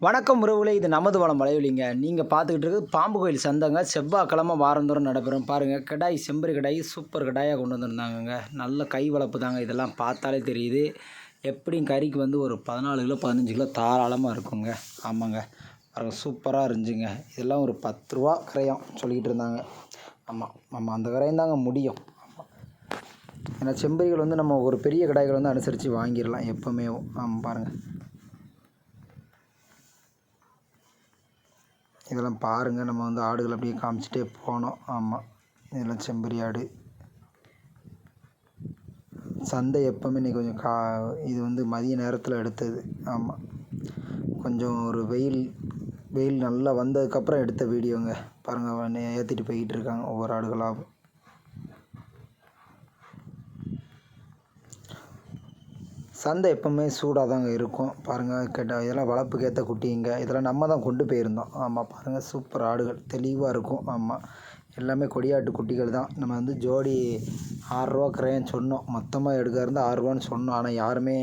வணக்கம் உறவுகளே, இது நமது வளம் வலையொலிங்க. நீங்கள் பார்த்துக்கிட்டு இருக்குது பாம்பு கோயில் சந்தைங்க. செவ்வாய்க்கிழமை வாரந்தோறும் நடைபெறும். பாருங்கள், கிடாய் செம்பரி கிடாய் சூப்பர் கிடாயாக கொண்டு வந்திருந்தாங்கங்க. நல்ல கை வளர்ப்பு தாங்க. இதெல்லாம் பார்த்தாலே தெரியுது. எப்படியும் கறிக்கு வந்து ஒரு 14 கிலோ 15 கிலோ தாராளமாக இருக்குங்க. ஆமாங்க, பாருங்கள், சூப்பராக இருந்துச்சுங்க. இதெல்லாம் ஒரு 10 ரூபா கிரயம் சொல்லிக்கிட்டு இருந்தாங்க. ஆமாம், அந்த கிரயம் தாங்க முடியும். ஏன்னா செம்பரிகள் வந்து நம்ம ஒரு பெரிய கிடாய்கள் வந்து அனுசரித்து வாங்கிடலாம் எப்போவுமே. பாருங்கள், இதெல்லாம் பாருங்கள். நம்ம வந்து ஆடுகள் அப்படியே காமிச்சிட்டே போனோம். ஆமாம், இதெல்லாம் செம்பரி ஆடு. சந்தை எப்போவுமே இன்றைக்கி கொஞ்சம் இது வந்து மதிய நேரத்தில் எடுத்தது. ஆமாம், கொஞ்சம் ஒரு வெயில் நல்லா வந்ததுக்கப்புறம் எடுத்த வீடியோங்க. பாருங்கள், ஏற்றிட்டு போய்கிட்டு இருக்காங்க ஒவ்வொரு ஆடுகளாக. சந்தை எப்போவுமே சூடாக தாங்க இருக்கும். பாருங்கள், இதெல்லாம் வளர்ப்புக்கு ஏற்ற குட்டிங்க. இதெல்லாம் நம்ம தான் கொண்டு போயிருந்தோம். ஆமாம், பாருங்கள், சூப்பர் ஆடுகள் தெளிவாக இருக்கும். ஆமாம், எல்லாமே கொடியாட்டு குட்டிகள் தான். நம்ம வந்து ஜோடி 6 ரூபா கிரயம் சொன்னோம். மொத்தமாக எடுக்க இருந்தால் 6 ரூபான்னு சொன்னோம். ஆனால் யாருமே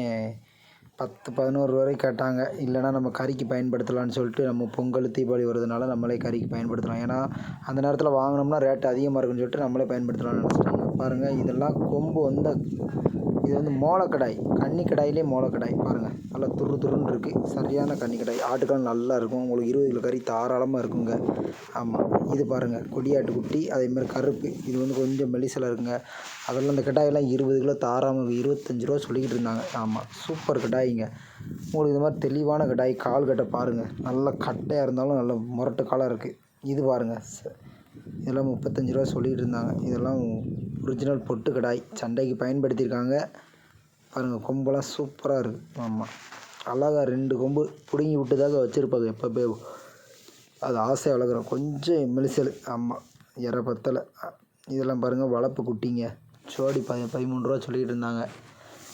10 11 வரைக்கும் கேட்டாங்க. இல்லைனா நம்ம கறிக்கு பயன்படுத்தலான்னு சொல்லிட்டு, நம்ம பொங்கல் தீபாவளி வருதுனால நம்மளே கறிக்கு பயன்படுத்தலாம். ஏன்னா அந்த நேரத்தில் வாங்கினோம்னா ரேட்டு அதிகமாக இருக்குன்னு சொல்லிட்டு நம்மளே பயன்படுத்தலாம்னு நினச்சிட்டாங்க. பாருங்கள், இதெல்லாம் கொம்பு வந்து இது வந்து மோளக்கடாய், கன்னி கடாயிலே மோளக்கடாய். பாருங்கள், நல்லா துருன்னு இருக்குது. சரியான கன்னி கடாய். ஆட்டுக்கால் நல்லா இருக்கும். உங்களுக்கு 20 கிலோ கறி தாராளமாக இருக்குங்க. ஆமாம், இது பாருங்கள், கொடியாட்டு குட்டி. அதேமாதிரி கருப்பு, இது வந்து கொஞ்சம் மெலிசில் இருக்குங்க. அதெல்லாம் இந்த கடாயெல்லாம் 20 கிலோ தாராளமாக 25 ரூபா சொல்லிக்கிட்டு இருந்தாங்க. ஆமாம், சூப்பர் கடாய்ங்க. உங்களுக்கு இது மாதிரி தெளிவான கடாய். கால் கட்டை பாருங்கள், நல்ல கட்டையாக இருந்தாலும் நல்ல முரட்டு காலாக இருக்குது. இது பாருங்கள், இதெல்லாம் 35 ரூபா சொல்லிகிட்டு இருந்தாங்க. இதெல்லாம் ஒரிஜினல் பொட்டு கடாய். சண்டைக்கு பயன்படுத்தியிருக்காங்க. பாருங்கள், கொம்பெல்லாம் சூப்பராக இருக்குது. ஆமாம், அழகாக 2 கொம்பு பிடுங்கி விட்டுதாக வச்சுருப்பாங்க. எப்போ அது ஆசையாக வளர்க்குறோம். கொஞ்சம் மெலிசல். ஆமாம், இற பத்தலை. இதெல்லாம் பாருங்கள், வளர்ப்பு குட்டிங்க. ஜோடி 13 ரூபா சொல்லிகிட்டு இருந்தாங்க.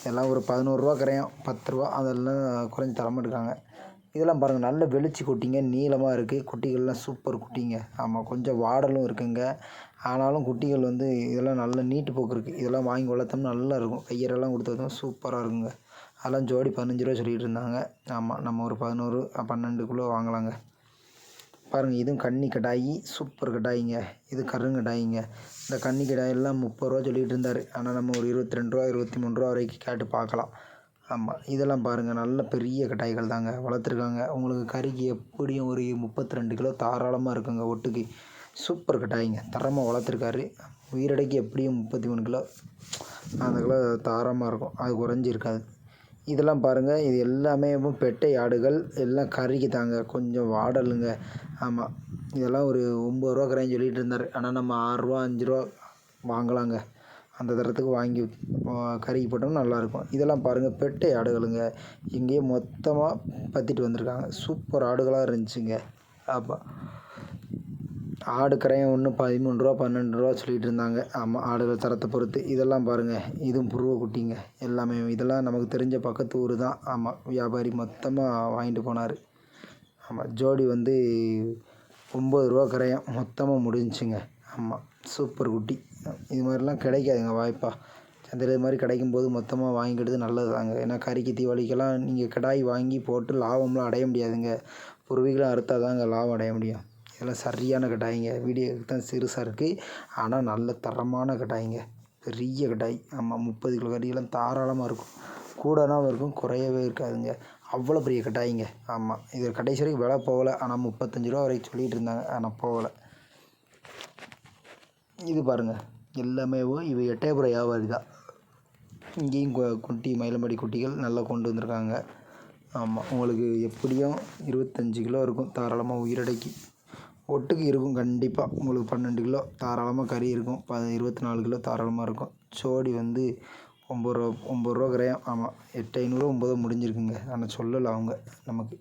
இதெல்லாம் ஒரு 11 ரூபா கிரயம், 10 ரூபா, அதெல்லாம் குறைஞ்சி தரமாட்டுருக்காங்க. இதெல்லாம் பாருங்கள், நல்ல வெளிச்சி குட்டிங்க. நீளமாக இருக்குது. குட்டிகள்லாம் சூப்பர் குட்டிங்க. ஆமாம், கொஞ்சம் வாடலும் இருக்குங்க. ஆனாலும் குட்டிகள் வந்து இதெல்லாம் நல்ல நீட்டு போக்கு இருக்குது. இதெல்லாம் வாங்கி வளர்த்தோம்னா நல்லா இருக்கும். கையரெல்லாம் கொடுத்ததும் சூப்பராக இருக்குங்க. அதெல்லாம் ஜோடி 15 ரூபா சொல்லிகிட்டு இருந்தாங்க. ஆமாம், நம்ம ஒரு 11 12 கிலோ வாங்கலாங்க. பாருங்கள், இதுவும் கன்னி கடாயி, சூப்பர் கடாயிங்க. இது கருங்கடாயிங்க. இந்த கன்னி கடாயெல்லாம் 30 ரூபா சொல்லிகிட்டு இருந்தார். ஆனால் நம்ம ஒரு 22 ரூபா 23 ரூபா வரைக்கும் கேட்டு பார்க்கலாம். ஆமாம், இதெல்லாம் பாருங்கள், நல்ல பெரிய கடாய்கள் தாங்க வளர்த்துருக்காங்க. உங்களுக்கு கறிக்கு எப்படியும் ஒரு 32 கிலோ தாராளமாக இருக்குங்க ஒட்டுக்கு. சூப்பர் கடாய்ங்க, தரமாக வளர்த்துருக்காரு. உயிரடைக்கு எப்படியும் 33 கிலோ அந்த கிலோ தாராளமாக இருக்கும். அது குறைஞ்சி இருக்காது. இதெல்லாம் பாருங்கள், இது எல்லாமே பெட்டை ஆடுகள். எல்லாம் கறிக்கு தாங்க, கொஞ்சம் வாடலுங்க. ஆமாம், இதெல்லாம் ஒரு 9 ரூபா கிராம் சொல்லிகிட்டு இருந்தார். ஆனால் நம்ம 6 ரூபா 5 ரூபா வாங்கலாங்க. அந்த தரத்துக்கு வாங்கி கறிக்கு போட்டோம்னா நல்லாயிருக்கும். இதெல்லாம் பாருங்கள், பெட்டை ஆடுகளுங்க. இங்கேயே மொத்தமாக பற்றிட்டு வந்திருக்காங்க. சூப்பர் ஆடுகளாக இருந்துச்சுங்க. ஆமாம், ஆடு கிரயம் ஒன்று 13 ரூபா 12 ரூபா சொல்லிகிட்டு இருந்தாங்க. ஆமாம், ஆடுகள் தரத்தை பொறுத்து. இதெல்லாம் பாருங்கள், இதுவும் புருவ குட்டிங்க. எல்லாமே இதெல்லாம் நமக்கு தெரிஞ்ச பக்கத்து ஊர் தான். ஆமாம், வியாபாரி மொத்தமாக வாங்கிட்டு போனார். ஆமாம், ஜோடி வந்து 9 ரூபா கிரயம் மொத்தமாக முடிஞ்சுங்க. ஆமாம், சூப்பர் குட்டி. இது மாதிரிலாம் கிடைக்காதுங்க வாய்ப்பா. சந்தையில் இது மாதிரி கிடைக்கும்போது மொத்தமாக வாங்கிக்கிட்டது நல்லது தாங்க. ஏன்னா கறிக்கு தீபாவளிக்கெல்லாம் நீங்கள் கிடாய் வாங்கி போட்டு லாபம்லாம் அடைய முடியாதுங்க. பூர்வீகலாம் அறுத்தா தாங்க லாபம் அடைய முடியும். இதெல்லாம் சரியான கடாய்ங்க. வீடியோக்கு தான் சிறுசாக இருக்குது. ஆனால் நல்ல தரமான கடாய்ங்க, பெரிய கடாய். ஆமாம், 30 கிலோ கறியெல்லாம் தாராளமாக இருக்கும். கூடனாவும் இருக்கும், குறையவே இருக்காதுங்க. அவ்வளோ பெரிய கடாய்ங்க. ஆமாம், இது கடைசி வரைக்கும் விலை போகலை. ஆனால் 35 ரூபா வரைக்கும் சொல்லிகிட்டு இருந்தாங்க. ஆனால் போகலை. இது பாருங்கள், எல்லாமே இவ எட்டயபுரம் வியாபாரி தான். இங்கேயும் குட்டி மயிலம்படி குட்டிகள் நல்லா கொண்டு வந்திருக்காங்க. ஆமாம், உங்களுக்கு எப்படியும் 25 கிலோ இருக்கும் தாராளமாக உயிரடைக்கு. ஒட்டுக்கு இருக்கும் கண்டிப்பாக. உங்களுக்கு 12 கிலோ தாராளமாக கறி இருக்கும். 24 கிலோ தாராளமாக இருக்கும். ஜோடி வந்து 9 ரூபா கிரயம். ஆமாம், 8500 9 முடிஞ்சிருக்குங்க. ஆனால் சொல்லலை அவங்க நமக்கு.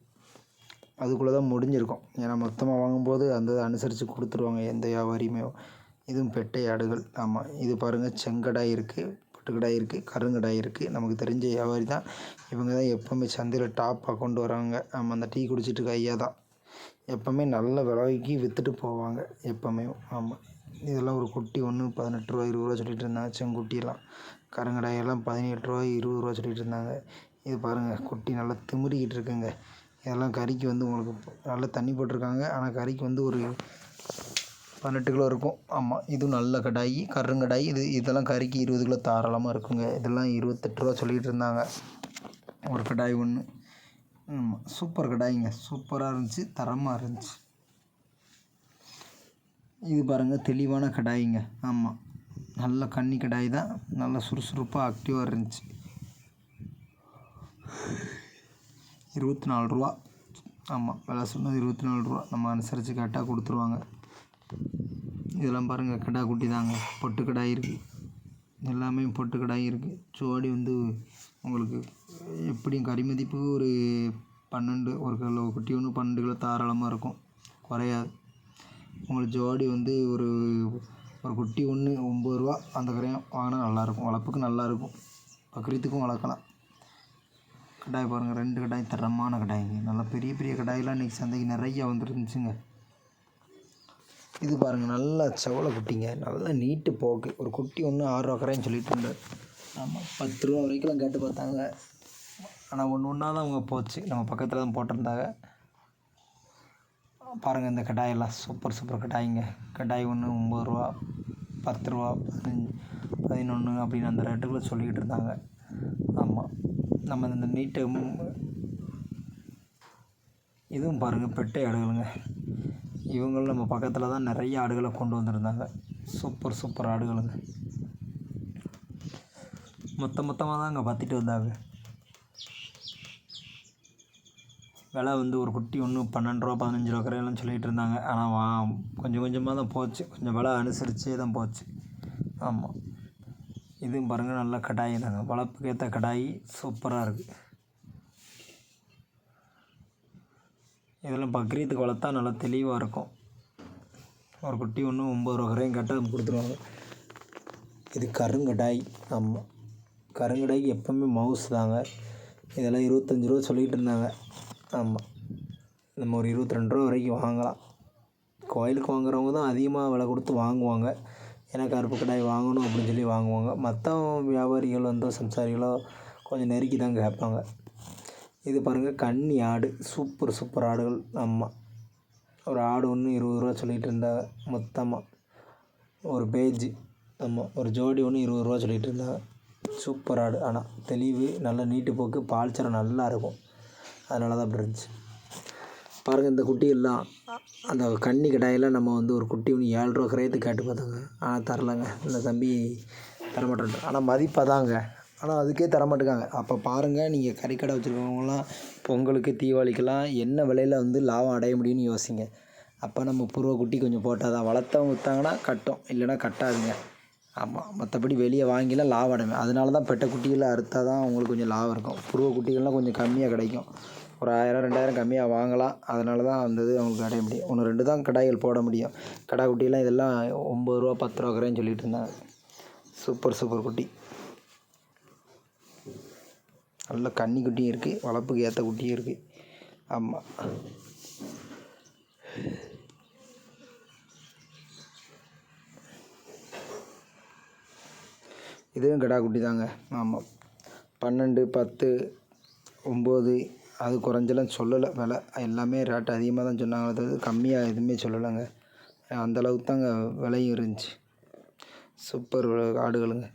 அதுக்குள்ளே தான் முடிஞ்சிருக்கும். ஏன்னா மொத்தமாக வாங்கும்போது அந்த அனுசரித்து கொடுத்துருவாங்க எந்த வியாபாரியுமே. இதுவும் பெட்டை ஆடுகள். ஆமாம், இது பாருங்கள், செங்கடாய் இருக்குது, பொட்டுக்கடாய் இருக்குது, கருங்கடாய் இருக்குது. நமக்கு தெரிஞ்ச வியாபாரி தான். இவங்க தான் எப்போவுமே சந்தையில் டாப்பாக கொண்டு வராங்க. ஆமாம், அந்த டீ குடிச்சிட்டு இருக்க ஐயா தான் எப்போவுமே நல்ல விலைக்கு விற்றுட்டு போவாங்க எப்போவுமே. ஆமாம், இதெல்லாம் ஒரு குட்டி ஒன்று 18 ரூபா 20 ரூபா சொல்லிகிட்டு இருந்தாங்க. செங்குட்டியெல்லாம் கருங்கடாயெல்லாம் 18 ரூபா 20 ரூபா சொல்லிகிட்டு இருந்தாங்க. இது பாருங்கள், குட்டி நல்லா திமிரிக்கிட்டு இருக்குங்க. இதெல்லாம் கறிக்கு வந்து உங்களுக்கு நல்ல தண்ணி போட்டிருக்காங்க. ஆனால் கறிக்கு வந்து ஒரு 18 கிலோ இருக்கும். ஆமாம், இதுவும் நல்ல கடாயி, கருங்கடாயி. இதெல்லாம் கறிக்கு 20 கிலோ தாராளமாக இருக்குங்க. இதெல்லாம் 28 ரூபா சொல்லிகிட்டு இருந்தாங்க ஒரு கடாய் ஒன்று. ஆமாம், சூப்பர் கடாயிங்க, சூப்பராக இருந்துச்சு, தரமாக இருந்துச்சு. இது பாருங்கள், தெளிவான கடாயிங்க. ஆமாம், நல்ல கன்னி கடாய் தான், நல்லா சுறுசுறுப்பாக ஆக்டிவாக இருந்துச்சு. 24 ரூபா. ஆமாம், விலை சொன்னது 24 ரூபா. நம்ம அனுசரித்து கரெக்டாக கொடுத்துருவாங்க. இதெல்லாம் பாருங்கள், கிடா குட்டி தாங்க, பொட்டு கடாய் இருக்குது. எல்லாமே பொட்டு கடாய் இருக்குது. ஜோடி வந்து உங்களுக்கு எப்படியும் கறி மதிப்பு ஒரு 12, ஒரு கிலோ குட்டி ஒன்று 12 கிலோ தாராளமாக இருக்கும், குறையாது. உங்களுக்கு ஜோடி வந்து ஒரு குட்டி ஒன்று 9 ரூபா அந்த கரையும் வாங்கினா நல்லாயிருக்கும். வளர்ப்புக்கு நல்லாயிருக்கும், பக்ரீத்துக்கும் வளர்க்கலாம். கடாய் பாருங்கள், 2 கடாய் தரமான கடாய்ங்க. நல்லா பெரிய பெரிய கடாயெலாம் இன்றைக்கி சந்தைக்கு நிறையா வந்துருந்துச்சுங்க. இது பாருங்கள், நல்லா செவலை குட்டிங்க, நல்லா நீட்டு போக்கு. ஒரு குட்டி ஒன்று 6 ரூபா கரைன்னு சொல்லிட்டு இருந்தார். ஆமாம், 10 ரூபா வரைக்கும் கேட்டு பார்த்தாங்க. ஆனால் ஒன்றா தான் அவங்க போச்சு. நம்ம பக்கத்தில் தான் போட்டிருந்தாங்க. பாருங்கள், இந்த கடாயெல்லாம் சூப்பர் சூப்பர் கடாய்ங்க. கடாய் ஒன்று 9 ரூபா, 10 ரூபா, 11 அப்படின்னு அந்த ரேட்டுக்குள்ளே சொல்லிக்கிட்டு இருந்தாங்க. ஆமாம், நம்ம இந்த நீட்டை இதுவும் பாருங்கள், பெட்டை ஆடுகளுங்க. இவங்களும் நம்ம பக்கத்தில் தான் நிறைய ஆடுகளை கொண்டு வந்திருந்தாங்க. சூப்பர் சூப்பர் ஆடுகளுங்க. மொத்தமாக தான் அங்கே பார்த்துட்டு வந்தாங்க. விலை வந்து ஒரு குட்டி ஒன்று 12 ரூபா 15 ரூபா கரையெல்லாம் சொல்லிகிட்டு இருந்தாங்க. ஆனால் கொஞ்சம் கொஞ்சமாக தான் போச்சு, கொஞ்சம் விலை அனுசரித்தே தான் போச்சு. ஆமாம், இதுவும் பாருங்கள், நல்ல கடாய் தாங்க, வளர்ப்புக்கு ஏற்ற கடாய், சூப்பராக இருக்குது. இதெல்லாம் பக்ரீத்துக்கு வளர்த்தா நல்லா தெளிவாக இருக்கும். ஒரு குட்டி ஒன்று 9 ரூபா கரையும் கரெக்டாக கொடுத்துருவாங்க. இது கருங்கடாய். ஆமாம், கருங்கடாய்க்கு எப்போவுமே மவுஸ் தாங்க. இதெல்லாம் 25 ரூபா சொல்லிகிட்டு இருந்தாங்க. ஆமாம், நம்ம ஒரு 22 ரூபா வரைக்கும் வாங்கலாம். கோயிலுக்கு வாங்குறவங்க தான் அதிகமாக விலை கொடுத்து வாங்குவாங்க. ஏன்னா கருப்பு கடாய் வாங்கணும் அப்படின்னு சொல்லி வாங்குவாங்க. மற்ற வியாபாரிகள் வந்து சம்சாரிகளோ கொஞ்சம் நெருக்கி தான் கேட்பாங்க. இது பாருங்கள், கன்னி ஆடு, சூப்பர் சூப்பர் ஆடுகள். ஆமாம், ஒரு ஆடு ஒன்று 20 ரூபா சொல்லிகிட்டு இருந்தாங்க மொத்தமாக, ஒரு பேஜ். ஆமாம், ஒரு ஜோடி ஒன்று 20 ரூபா சொல்லிகிட்டு இருந்தாங்க. சூப்பர் ஆடு, ஆனால் தெளிவு, நல்ல நீட்டு போக்கு, பால் சரம் நல்லா இருக்கும். அதனால தான் அப்படி இருந்துச்சு. பாருங்கள், இந்த குட்டியெல்லாம் அந்த கன்னி கடாயெல்லாம் நம்ம வந்து ஒரு குட்டி ஒன்று 7 ரூபா கரையத்துக்கு கேட்டு பார்த்தாங்க. ஆனால் தரலைங்க, இந்த தம்பி தரமாட்டேன். ஆனால் மதிப்பாக தாங்க, ஆனால் அதுக்கே தரமாட்டேங்காங்க. அப்போ பாருங்கள், நீங்கள் கறிக்கடை வச்சுருக்கவங்களாம் பொங்கலுக்கு தீபாவளிக்கெல்லாம் என்ன விலையில் வந்து லாபம் அடைய முடியும்னு யோசிங்க. அப்போ நம்ம புருவ குட்டி கொஞ்சம் போட்டால் தான், வளர்த்தவங்க விற்றாங்கன்னா கட்டும், இல்லைன்னா கட்டாதுங்க. ஆமாம், மற்றபடி வெளியே வாங்கிலாம் லாபம் அடையும். அதனால தான் பெட்டை குட்டிகளை அறுத்தா தான் அவங்களுக்கு கொஞ்சம் லாபம் இருக்கும். புருவ குட்டிகள்லாம் கொஞ்சம் கம்மியாக கிடைக்கும், ஒரு 1000 2000 கம்மியாக வாங்கலாம். அதனால தான் அந்த இது அவங்களுக்கு அடைய முடியும். 1 2 தான் கடாய்கள் போட முடியும். கடா குட்டியெல்லாம் இதெல்லாம் 9 ரூபா 10 ரூபா கரைன்னு சொல்லிட்டு இருந்தாங்க. சூப்பர் சூப்பர் குட்டி, நல்ல கன்னி குட்டியும் இருக்குது, வளர்ப்புக்கு ஏற்ற குட்டியும் இருக்குது. ஆமாம், இதுவும் கிடா குட்டி தாங்க. ஆமாம், 12 10 9 அது குறைஞ்செல்லாம் சொல்லலை. விலை எல்லாமே ரேட் அதிகமாக தான் சொன்னாங்களே தவிர கம்மியாக எதுவுமே சொல்லலைங்க. அந்தளவுக்கு தாங்க விலையும் இருந்துச்சு. சூப்பர் ஆடுகளுங்க.